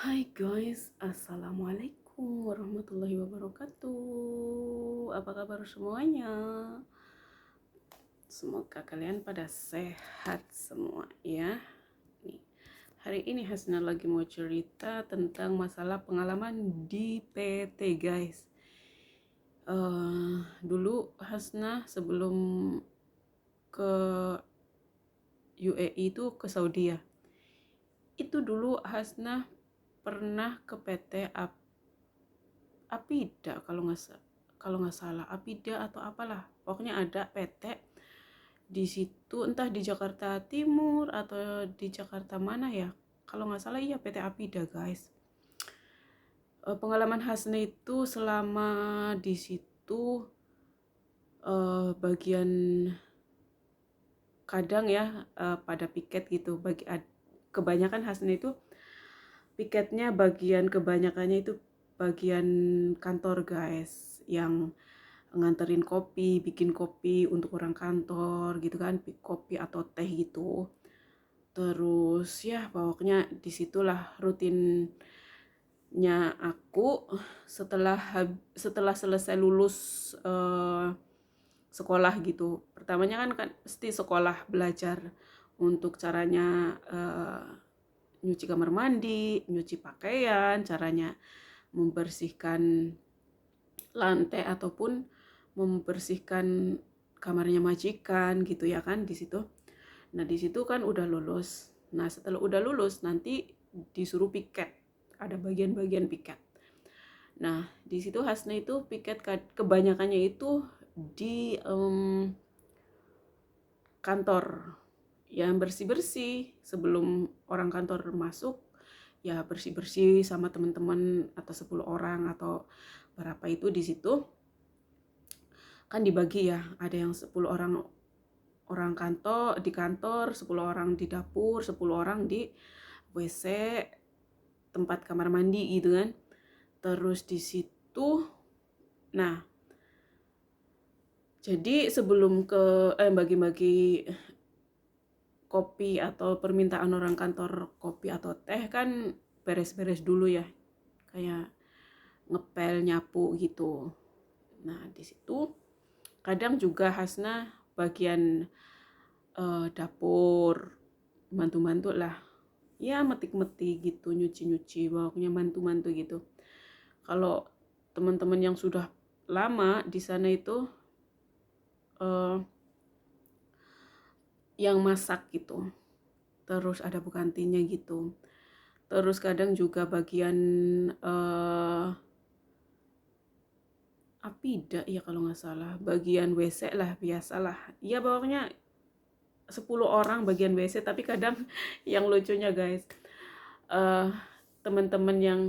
Hai guys, assalamualaikum warahmatullahi wabarakatuh. Apa kabar semuanya? Semoga kalian pada sehat semua ya. Nih, hari ini Hasna lagi mau cerita tentang masalah pengalaman di PT guys. Dulu Hasna sebelum ke UAE itu ke Saudi ya. Itu dulu Hasna pernah ke PT Apida kalau nggak salah Apida atau apalah, pokoknya ada PT di situ, entah di Jakarta Timur atau di Jakarta mana ya, kalau nggak salah iya PT Apida guys. Pengalaman Hasna itu selama di situ, bagian kadang ya, pada piket gitu, kebanyakan Hasna itu piketnya kebanyakannya itu bagian kantor guys, yang nganterin kopi, bikin kopi untuk orang kantor gitu kan, kopi atau teh gitu. Terus ya pokoknya disitulah rutinnya aku setelah selesai lulus sekolah gitu. Pertamanya kan pasti sekolah belajar untuk caranya nyuci kamar mandi, nyuci pakaian, caranya membersihkan lantai ataupun membersihkan kamarnya majikan gitu ya kan di situ. Nah, di situ kan udah lulus. Nah, setelah udah lulus nanti disuruh piket. Ada bagian-bagian piket. Nah, di situ Hasna itu piket kebanyakannya itu di kantor. Yang bersih-bersih sebelum orang kantor masuk, ya bersih-bersih sama teman-teman atau 10 orang atau berapa itu di situ. Kan dibagi ya, ada yang 10 orang orang kantor di kantor, 10 orang di dapur, 10 orang di WC, tempat kamar mandi gitu kan. Terus di situ, nah, jadi sebelum bagi-bagi kopi atau permintaan orang kantor kopi atau teh kan beres-beres dulu ya, kayak ngepel, nyapu gitu. Nah, di situ kadang juga Hasna bagian dapur, bantu-bantu lah ya, metik-metik gitu, nyuci-nyuci, pokoknya bantu-bantu gitu. Kalau teman-teman yang sudah lama di sana itu yang masak gitu, terus ada bukantinya gitu. Terus kadang juga bagian Apida ya kalau nggak salah, bagian WC lah, biasalah ya, pokoknya 10 orang bagian WC. Tapi kadang yang lucunya guys, teman-teman yang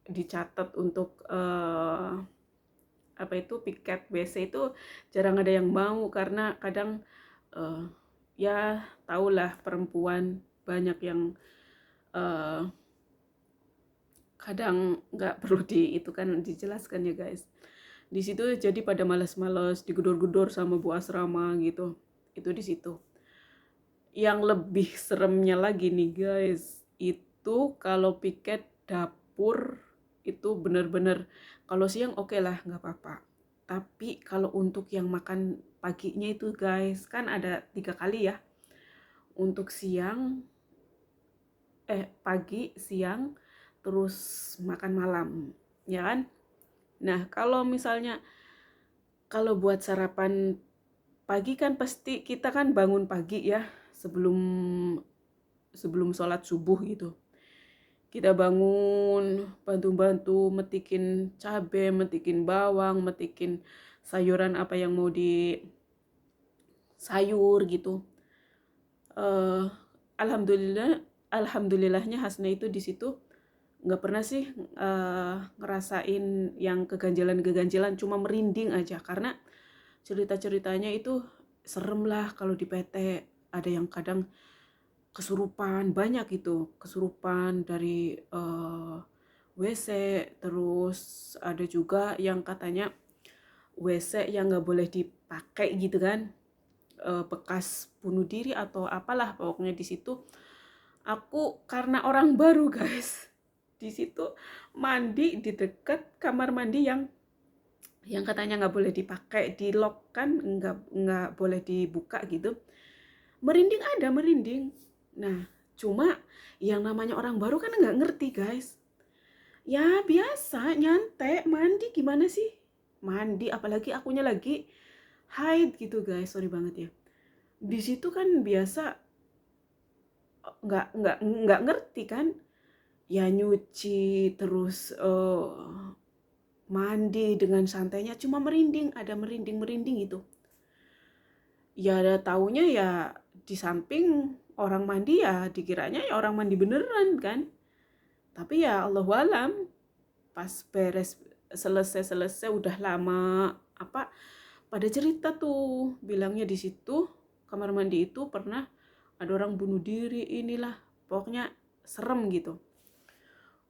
dicatat untuk apa itu piket WC itu jarang ada yang mau, karena kadang ya tahulah perempuan banyak yang kadang nggak perlu itu kan dijelaskan ya guys. Di situ jadi pada malas-malas digedor-gedor sama bu asrama gitu. Itu di situ. Yang lebih seremnya lagi nih guys, itu kalau piket dapur itu bener-bener, kalau siang oke lah nggak apa-apa. Tapi kalau untuk yang makan paginya itu guys, kan ada 3 kali ya. Untuk siang, pagi, siang, terus makan malam, ya kan? Nah, kalau buat sarapan pagi kan pasti kita kan bangun pagi ya, sebelum sebelum sholat subuh gitu. Kita bangun, bantu-bantu metikin cabai, metikin bawang, metikin sayuran apa yang mau di sayur gitu. Alhamdulillahnya Hasna itu di situ nggak pernah sih ngerasain yang keganjilan-keganjilan, cuma merinding aja karena cerita-ceritanya itu serem lah. Kalau di PT ada yang kadang kesurupan, banyak itu kesurupan dari WC. Terus ada juga yang katanya WC yang nggak boleh dipakai gitu kan, bekas bunuh diri atau apalah pokoknya di situ. Aku karena orang baru guys, di situ mandi di dekat kamar mandi yang katanya nggak boleh dipakai, di lock kan, nggak boleh dibuka gitu. Merinding, ada merinding. Nah, cuma yang namanya orang baru kan nggak ngerti guys. Ya biasa nyantai mandi, gimana sih mandi, apalagi akunya lagi haid gitu guys, sorry banget ya. Di situ kan biasa nggak ngerti kan, ya nyuci terus mandi dengan santainya, cuma merinding, ada merinding itu. Ya ada taunya ya di samping orang mandi ya dikiranya ya orang mandi beneran kan. Tapi ya Allahualam, pas beres selesai udah lama apa pada cerita tuh bilangnya di situ kamar mandi itu pernah ada orang bunuh diri, inilah pokoknya serem gitu.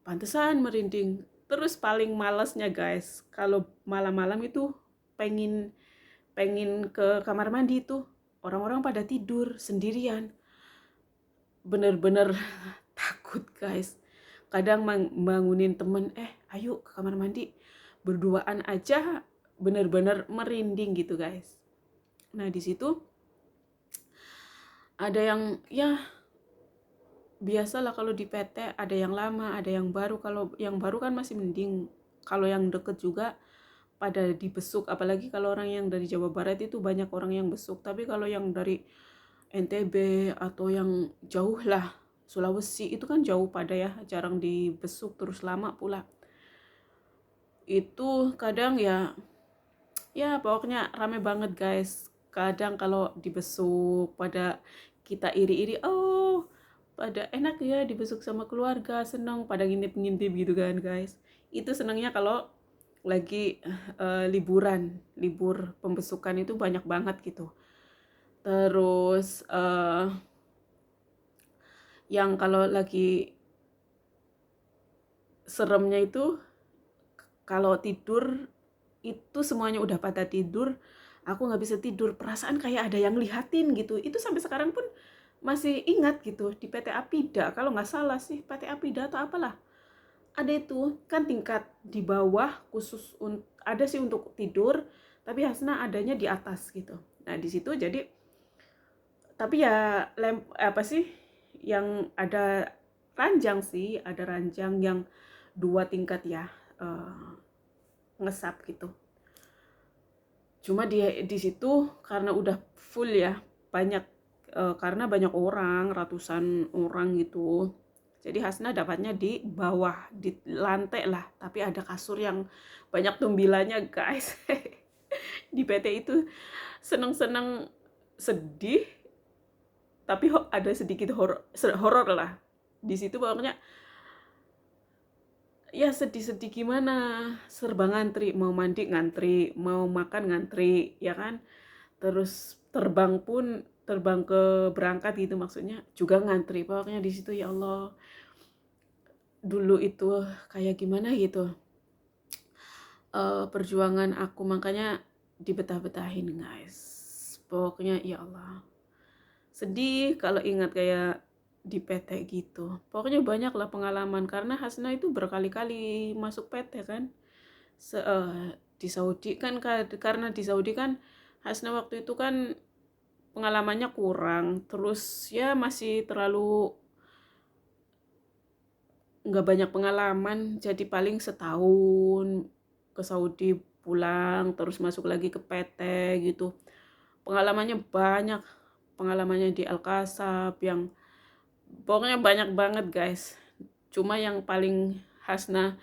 Pantesan merinding. Terus paling malesnya guys, kalau malam-malam itu pengen pengen ke kamar mandi itu orang-orang pada tidur sendirian. Bener-bener takut guys. Kadang bangunin temen, ayo ke kamar mandi, berduaan aja, bener-bener merinding gitu guys. Nah di situ ada yang ya biasalah kalau di PT, ada yang lama ada yang baru. Kalau yang baru kan masih mending, kalau yang deket juga pada dibesuk, apalagi kalau orang yang dari Jawa Barat itu banyak orang yang besuk. Tapi kalau yang dari NTB atau yang jauh lah, Sulawesi itu kan jauh pada ya, jarang dibesuk terus lama pula. Itu kadang ya pokoknya rame banget guys. Kadang kalau dibesuk pada kita iri-iri, oh pada enak ya dibesuk sama keluarga, seneng pada ngintip-ngintip gitu kan guys. Itu senangnya kalau lagi libur pembesukan itu banyak banget gitu. Terus yang kalau lagi seremnya itu kalau tidur itu semuanya udah pada tidur, aku nggak bisa tidur, perasaan kayak ada yang lihatin gitu. Itu sampai sekarang pun masih ingat gitu, di PT Apida kalau nggak salah sih, PT Apida atau apalah, ada itu kan tingkat di bawah khusus ada sih untuk tidur, tapi Hasna adanya di atas gitu. Nah di situ jadi, tapi ya apa sih yang ada ranjang sih, ada ranjang yang 2 tingkat ya, ngesap gitu. Cuma di situ karena udah full ya, banyak karena banyak orang, ratusan orang gitu. Jadi Hasna dapatnya di bawah, di lantai lah, tapi ada kasur yang banyak tumbilannya guys. Di PT itu seneng-seneng sedih, tapi ada sedikit horor lah. Di situ pokoknya ya sedih-sedih gimana, serba ngantri, mau mandi ngantri, mau makan ngantri, ya kan. Terus terbang ke berangkat gitu maksudnya juga ngantri. Pokoknya di situ ya Allah, dulu itu kayak gimana gitu perjuangan aku, makanya dibetah-betahin guys. Pokoknya ya Allah, sedih kalau ingat kayak di PT gitu. Pokoknya banyak lah pengalaman, karena Hasna itu berkali-kali masuk PT kan. Di Saudi kan, karena di Saudi kan Hasna waktu itu kan pengalamannya kurang, terus ya masih terlalu nggak banyak pengalaman, jadi paling setahun ke Saudi pulang terus masuk lagi ke PT gitu. Pengalamannya banyak, pengalamannya di Al-Kasab yang pokoknya banyak banget guys. Cuma yang paling Hasna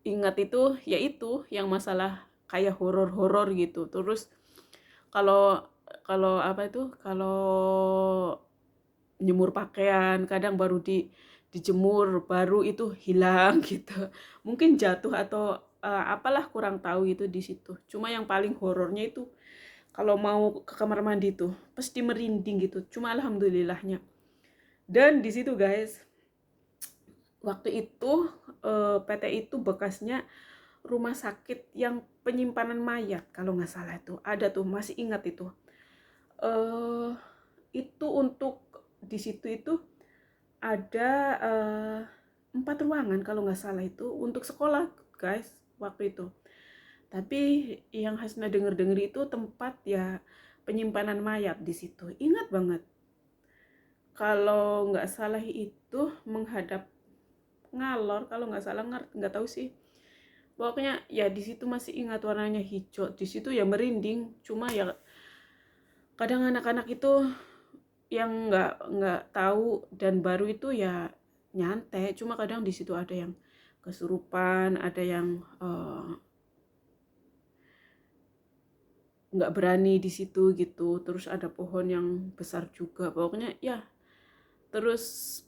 ingat itu yaitu yang masalah kayak horor-horor gitu. Terus kalau kalau apa itu, kalau jemur pakaian kadang baru dijemur baru itu hilang gitu, mungkin jatuh atau apalah kurang tahu itu di situ. Cuma yang paling horornya itu kalau mau ke kamar mandi tuh pasti merinding gitu. Cuma alhamdulillahnya, dan di situ guys waktu itu PT itu bekasnya rumah sakit yang penyimpanan mayat kalau nggak salah, itu ada tuh, masih ingat itu. Itu untuk di situ itu ada 4 ruangan kalau nggak salah itu untuk sekolah guys waktu itu. Tapi yang Hasna denger-denger itu tempat ya penyimpanan mayat di situ. Ingat banget. Kalau nggak salah itu menghadap Ngalor, kalau nggak salah, nggak tahu sih. Pokoknya ya di situ masih ingat warnanya hijau. Di situ ya merinding. Cuma ya kadang anak-anak itu yang nggak tahu dan baru itu ya nyantai. Cuma kadang di situ ada yang kesurupan, ada yang nggak berani di situ gitu. Terus ada pohon yang besar juga. Pokoknya ya. Terus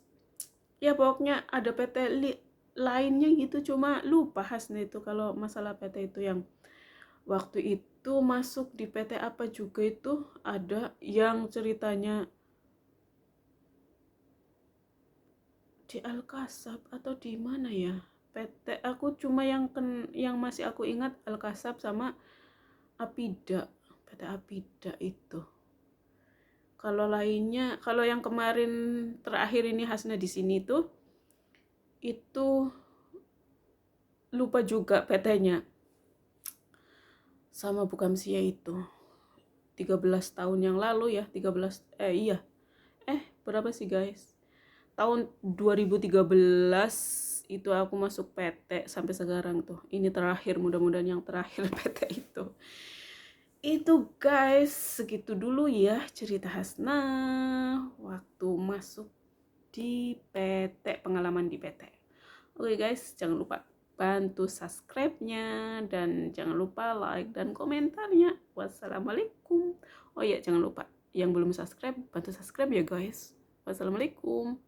ya pokoknya ada PT lainnya gitu. Cuma lupa Hasna itu kalau masalah PT itu yang waktu itu masuk di PT apa juga itu ada yang ceritanya di Al-Kasab atau di mana ya PT. Aku cuma yang masih aku ingat Al-Kasab sama Apida, PT Apida itu. Kalau lainnya, kalau yang kemarin terakhir ini Hasna di sini tuh itu lupa juga PT-nya. Sama Bukamsia itu 13 tahun yang lalu ya, 13 iya. Berapa sih guys? Tahun 2013 itu aku masuk PT sampai sekarang tuh. Ini terakhir, mudah-mudahan yang terakhir PT itu. Itu guys, segitu dulu ya cerita Hasna waktu masuk di PT, pengalaman di PT. Oke guys, jangan lupa bantu subscribe-nya dan jangan lupa like dan komentarnya. Wassalamualaikum. Oh iya, jangan lupa yang belum subscribe, bantu subscribe ya guys. Wassalamualaikum.